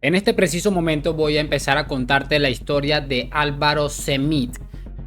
En este preciso momento voy a empezar a contarte la historia de Álvaro Semit,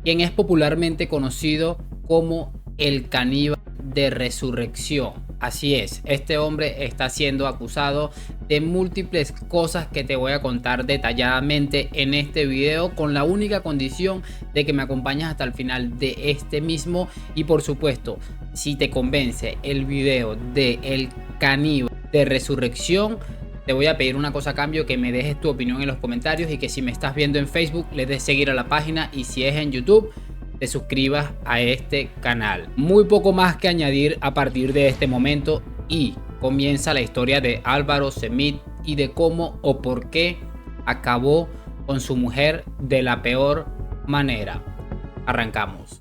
quien es popularmente conocido como el caníbal de resurrección. Así es, este hombre está siendo acusado de múltiples cosas que te voy a contar detalladamente en este video, con la única condición de que me acompañes hasta el final de este mismo. Y por supuesto, si te convence el video de el caníbal de resurrección, te voy a pedir una cosa a cambio: que me dejes tu opinión en los comentarios, y que si me estás viendo en Facebook le des seguir a la página, y si es en YouTube te suscribas a este canal. Muy poco más que añadir a partir de este momento, y comienza la historia de Álvaro Semit y de cómo o por qué acabó con su mujer de la peor manera. Arrancamos.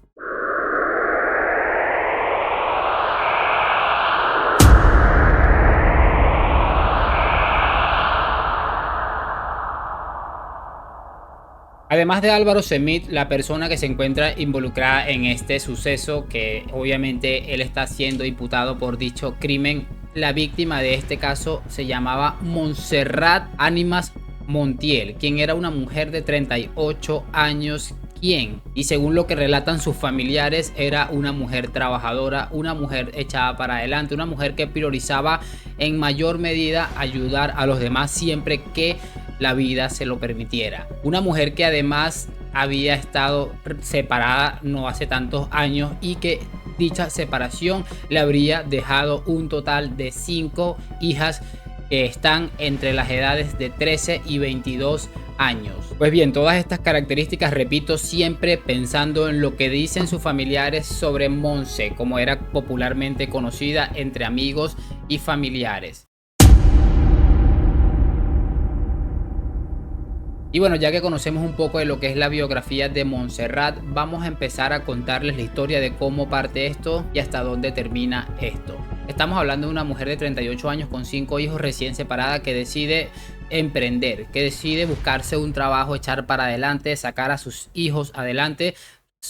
Además de Álvaro Semit, la persona que se encuentra involucrada en este suceso, que obviamente él está siendo imputado por dicho crimen, la víctima de este caso se llamaba Montserrat Ánimas Montiel, quien era una mujer de 38 años, y según lo que relatan sus familiares, era una mujer trabajadora, una mujer echada para adelante, una mujer que priorizaba en mayor medida ayudar a los demás siempre que la vida se lo permitiera. Una mujer que además había estado separada no hace tantos años, y que dicha separación le habría dejado un total de 5 hijas que están entre las edades de 13 y 22 años. Pues bien, todas estas características, repito, siempre pensando en lo que dicen sus familiares sobre Monse, como era popularmente conocida entre amigos y familiares. Y bueno, ya que conocemos un poco de lo que es la biografía de Montserrat, vamos a empezar a contarles la historia de cómo parte esto y hasta dónde termina esto. Estamos hablando de una mujer de 38 años con 5 hijos, recién separada, que decide emprender, que decide buscarse un trabajo, echar para adelante, sacar a sus hijos adelante.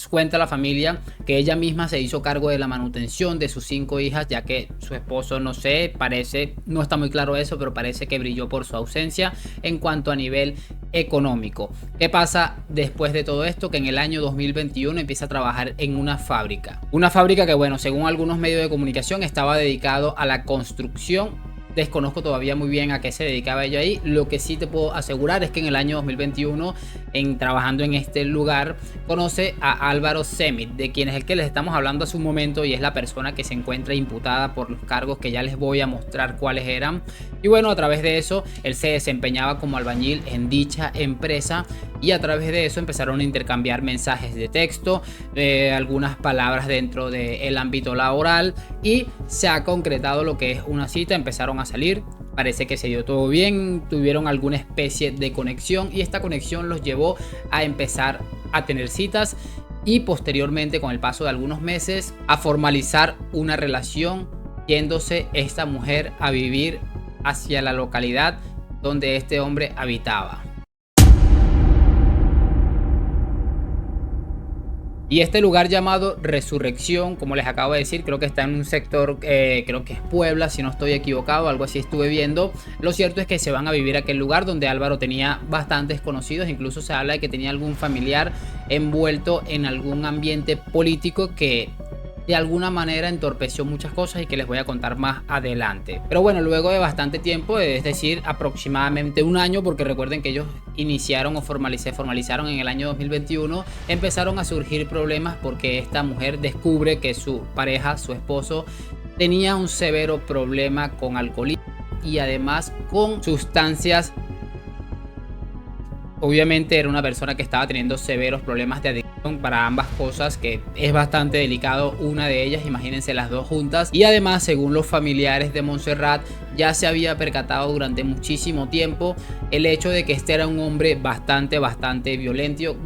Cuenta la familia que ella misma se hizo cargo de la manutención de sus 5 hijas, ya que su esposo, no sé, parece, no está muy claro eso, pero parece que brilló por su ausencia en cuanto a nivel económico. ¿Qué pasa después de todo esto? Que en el año 2021 empieza a trabajar en una fábrica que, bueno, según algunos medios de comunicación, estaba dedicado a la construcción. Desconozco todavía muy bien a qué se dedicaba ella ahí. Lo que sí te puedo asegurar es que en el año 2021, trabajando en este lugar, conoce a Álvaro Semit, de quien es el que les estamos hablando hace un momento, y es la persona que se encuentra imputada por los cargos que ya les voy a mostrar cuáles eran. Y bueno, a través de eso, él se desempeñaba como albañil en dicha empresa, y a través de eso empezaron a intercambiar mensajes de texto, algunas palabras dentro del ámbito laboral, y se ha concretado lo que es una cita. Empezaron a salir, parece que se dio todo bien, tuvieron alguna especie de conexión, y esta conexión los llevó a empezar a tener citas, y posteriormente, con el paso de algunos meses, a formalizar una relación, yéndose esta mujer a vivir hacia la localidad donde este hombre habitaba. Y este lugar llamado Resurrección, como les acabo de decir, creo que está en un sector, creo que es Puebla, si no estoy equivocado, algo así estuve viendo. Lo cierto es que se van a vivir a aquel lugar donde Álvaro tenía bastantes conocidos. Incluso se habla de que tenía algún familiar envuelto en algún ambiente político que de alguna manera entorpeció muchas cosas, y que les voy a contar más adelante. Pero bueno, luego de bastante tiempo, es decir, aproximadamente un año, porque recuerden que ellos iniciaron o formalizaron en el año 2021, empezaron a surgir problemas porque esta mujer descubre que su pareja, su esposo, tenía un severo problema con alcoholismo y además con sustancias. Obviamente era una persona que estaba teniendo severos problemas de adicción para ambas cosas, que es bastante delicado una de ellas, imagínense las dos juntas. Y además, según los familiares de Montserrat, ya se había percatado durante muchísimo tiempo el hecho de que este era un hombre bastante violento,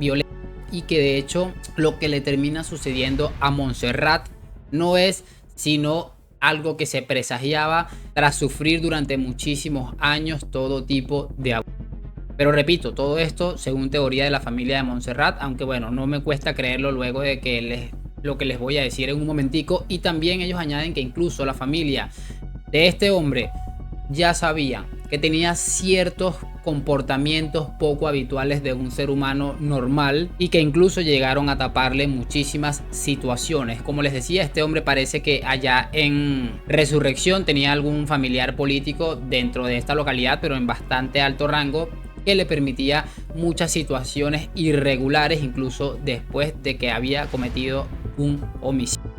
y que de hecho lo que le termina sucediendo a Montserrat no es sino algo que se presagiaba tras sufrir durante muchísimos años todo tipo de abuso. Pero repito, todo esto según teoría de la familia de Montserrat, aunque bueno, no me cuesta creerlo luego de que lo que les voy a decir en un momentico. Y también ellos añaden que incluso la familia de este hombre ya sabía que tenía ciertos comportamientos poco habituales de un ser humano normal y que incluso llegaron a taparle muchísimas situaciones. Como les decía, este hombre parece que allá en Resurrección tenía algún familiar político dentro de esta localidad, pero en bastante alto rango, que le permitía muchas situaciones irregulares incluso después de que había cometido un homicidio.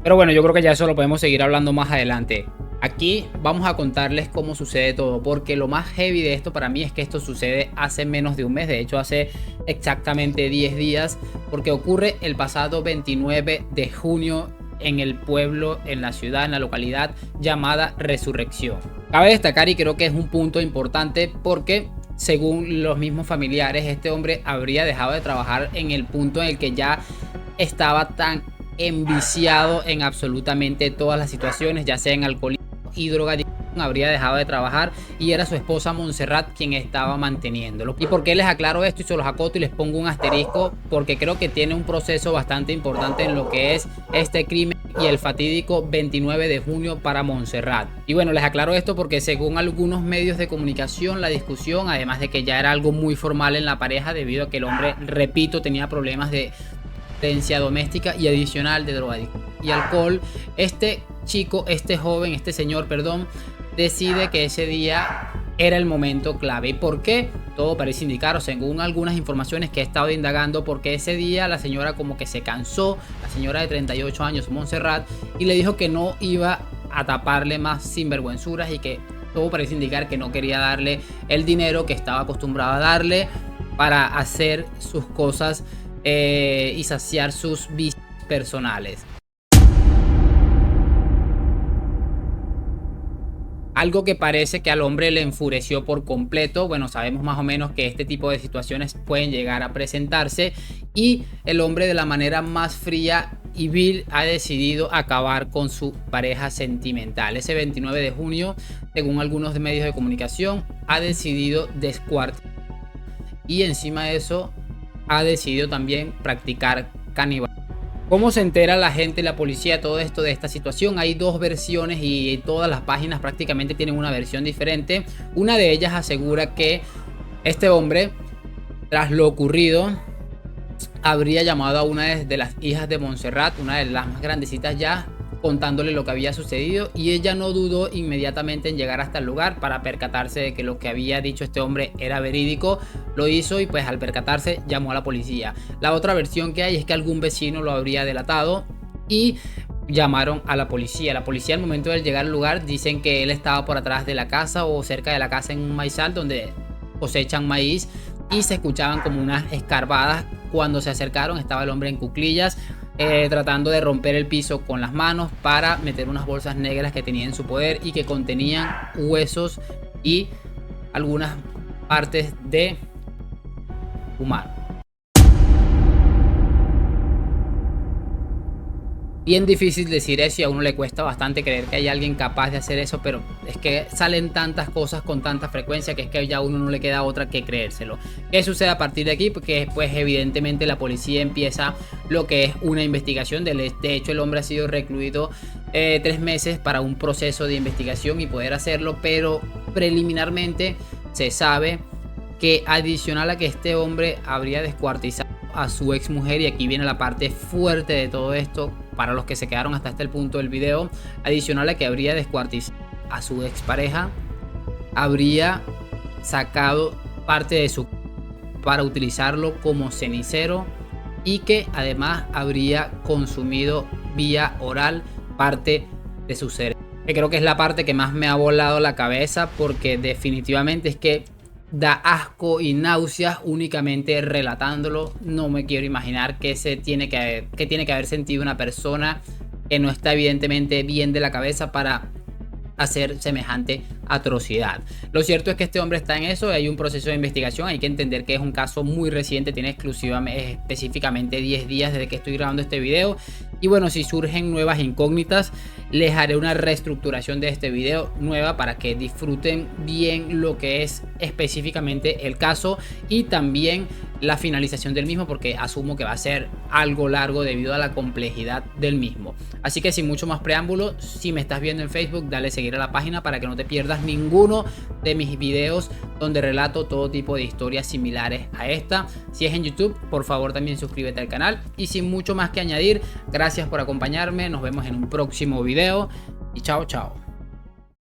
Pero bueno, yo creo que ya eso lo podemos seguir hablando más adelante. Aquí vamos a contarles cómo sucede todo, porque lo más heavy de esto para mí es que esto sucede hace menos de un mes, de hecho hace exactamente 10 días, porque ocurre el pasado 29 de junio en el pueblo, en la ciudad, en la localidad llamada Resurrección. Cabe destacar, y creo que es un punto importante, porque según los mismos familiares, este hombre habría dejado de trabajar en el punto en el que ya estaba tan enviciado en absolutamente todas las situaciones, ya sea en alcoholismo y drogadicción, habría dejado de trabajar, y era su esposa Montserrat quien estaba manteniéndolo. ¿Y por qué les aclaro esto y se los acoto y les pongo un asterisco? Porque creo que tiene un proceso bastante importante en lo que es este crimen y el fatídico 29 de junio para Montserrat. Y bueno, les aclaro esto porque según algunos medios de comunicación, la discusión, además de que ya era algo muy formal en la pareja, debido a que el hombre, repito, tenía problemas de violencia doméstica y adicional de drogadicción y alcohol, este joven, este señor, perdón, decide que ese día era el momento clave. ¿Y por qué? Todo parece indicar, o según algunas informaciones que he estado indagando, porque ese día la señora como que se cansó, la señora de 38 años, Montserrat, y le dijo que no iba a taparle más sinvergüenzuras, y que todo parece indicar que no quería darle el dinero que estaba acostumbrado a darle para hacer sus cosas y saciar sus vicios personales. Algo que parece que al hombre le enfureció por completo. Bueno, sabemos más o menos que este tipo de situaciones pueden llegar a presentarse, y el hombre, de la manera más fría y vil, ha decidido acabar con su pareja sentimental. Ese 29 de junio, según algunos medios de comunicación, ha decidido descuartizar, y encima de eso ha decidido también practicar canibalismo. ¿Cómo se entera la gente y la policía de todo esto, de esta situación? Hay dos versiones y todas las páginas prácticamente tienen una versión diferente. Una de ellas asegura que este hombre, tras lo ocurrido, habría llamado a una de las hijas de Montserrat, una de las más grandecitas ya, contándole lo que había sucedido, y ella no dudó inmediatamente en llegar hasta el lugar para percatarse de que lo que había dicho este hombre era verídico. Lo hizo, y pues al percatarse llamó a la policía. La otra versión que hay es que algún vecino lo habría delatado y llamaron a la policía. La policía, al momento de llegar al lugar, dicen que él estaba por atrás de la casa o cerca de la casa en un maizal donde cosechan maíz, y se escuchaban como unas escarbadas. Cuando se acercaron estaba el hombre en cuclillas, tratando de romper el piso con las manos para meter unas bolsas negras que tenía en su poder y que contenían huesos y algunas partes de humano. Bien difícil decir eso, y a uno le cuesta bastante creer que hay alguien capaz de hacer eso, pero es que salen tantas cosas con tanta frecuencia que es que ya a uno no le queda otra que creérselo. ¿Qué sucede a partir de aquí? Porque pues evidentemente la policía empieza lo que es una investigación. De hecho, el hombre ha sido recluido 3 meses para un proceso de investigación y poder hacerlo, pero preliminarmente se sabe que, adicional a que este hombre habría descuartizado a su ex mujer, y aquí viene la parte fuerte de todo esto para los que se quedaron hasta este punto del video, adicional a que habría descuartizado a su ex pareja, habría sacado parte de su para utilizarlo como cenicero, y que además habría consumido vía oral parte de su cerebro, que creo que es la parte que más me ha volado la cabeza, porque definitivamente es que da asco y náuseas únicamente relatándolo. No me quiero imaginar qué tiene que haber sentido una persona que no está evidentemente bien de la cabeza para hacer semejante atrocidad. Lo cierto es que este hombre está en eso, hay un proceso de investigación. Hay que entender que es un caso muy reciente, tiene específicamente 10 días desde que estoy grabando este video, y bueno, si surgen nuevas incógnitas les haré una reestructuración de este video nueva para que disfruten bien lo que es específicamente el caso y también la finalización del mismo, porque asumo que va a ser algo largo debido a la complejidad del mismo. Así que sin mucho más preámbulo, si me estás viendo en Facebook, dale seguir a la página para que no te pierdas ninguno de mis videos donde relato todo tipo de historias similares a esta. Si es en YouTube, por favor también suscríbete al canal. Y sin mucho más que añadir, gracias por acompañarme, nos vemos en un próximo video y chao chao.